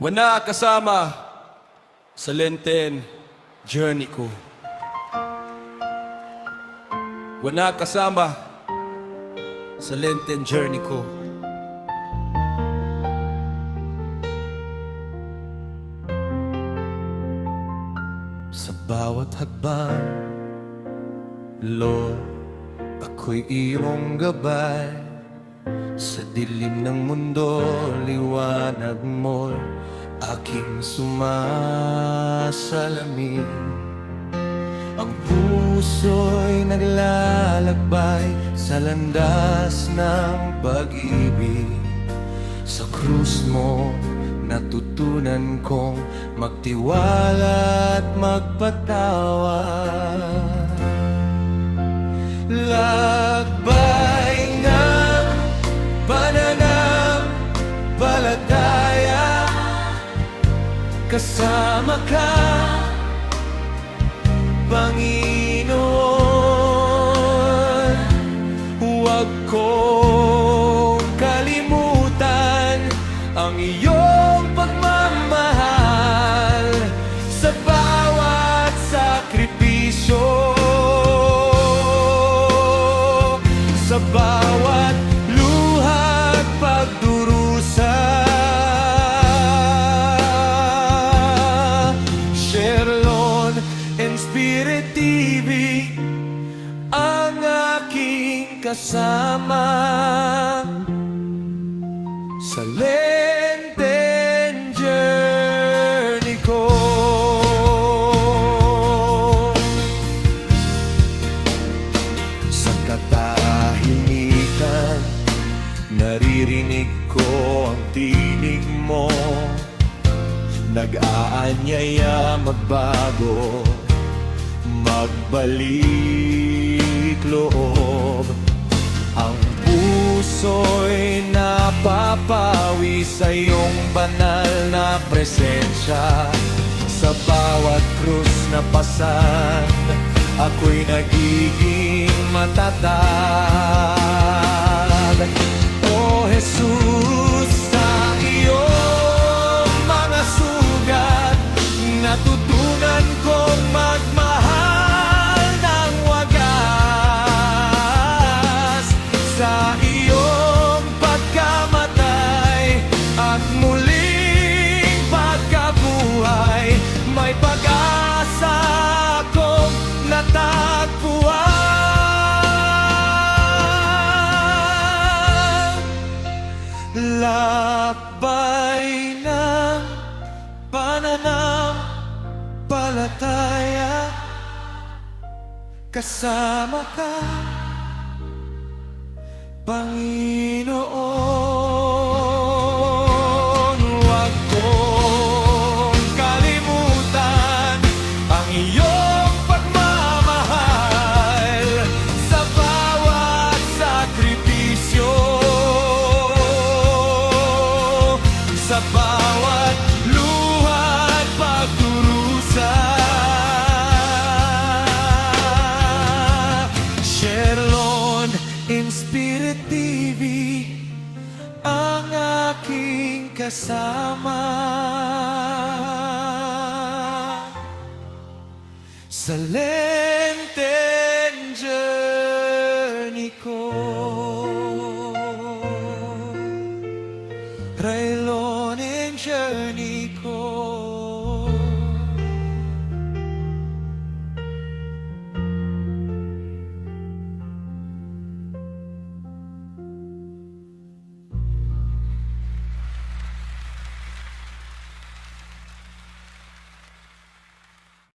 Wala kasama sa Lenten journey ko. Wala kasama sa Lenten journey ko. Sa bawat hakbang, Lord, ako'y iyong gabay. Sa dilim ng mundo, liwanag mo'y aking sumasalamin. Ang puso'y naglalakbay sa landas ng pag-ibig. Sa krus mo, natutunan kong magtiwala at magpatawad. Lakbay ng pananampalataya, kasama ka, Panginoon. Huwag kong kalimutan ang iyong pagmamahal sa bawat sakripisyo, sa bawat luha at pagdurusa. Sherlon and Spirit TV ang aking kasama sa Lenten journey ko. Sa katahimikan, naririnig ko ang tinig mo, nag-aanyaya magbago, magbalik loob. Ang puso'y napapawi sa iyong banal na presensya. Sa bawat krus na pasan, ako'y nagiging matatag. O Jesus, sa iyong mga sugat, natutunan kong magmahal ng wagas. Sa iyong pagkamatay at muling pagkabuhay, may pag-asa akong natagpuan. Lakbay ng pananampalataya, kasama ka, Panginoon. Huwag kong kalimutan ang iyong pagmamahal sa bawat sakripisyo, sa bawat luha at pagdurusa. Sherlon in Spirit TV ang aking kasama sa Lenten journey ko. Raylon in journey ko.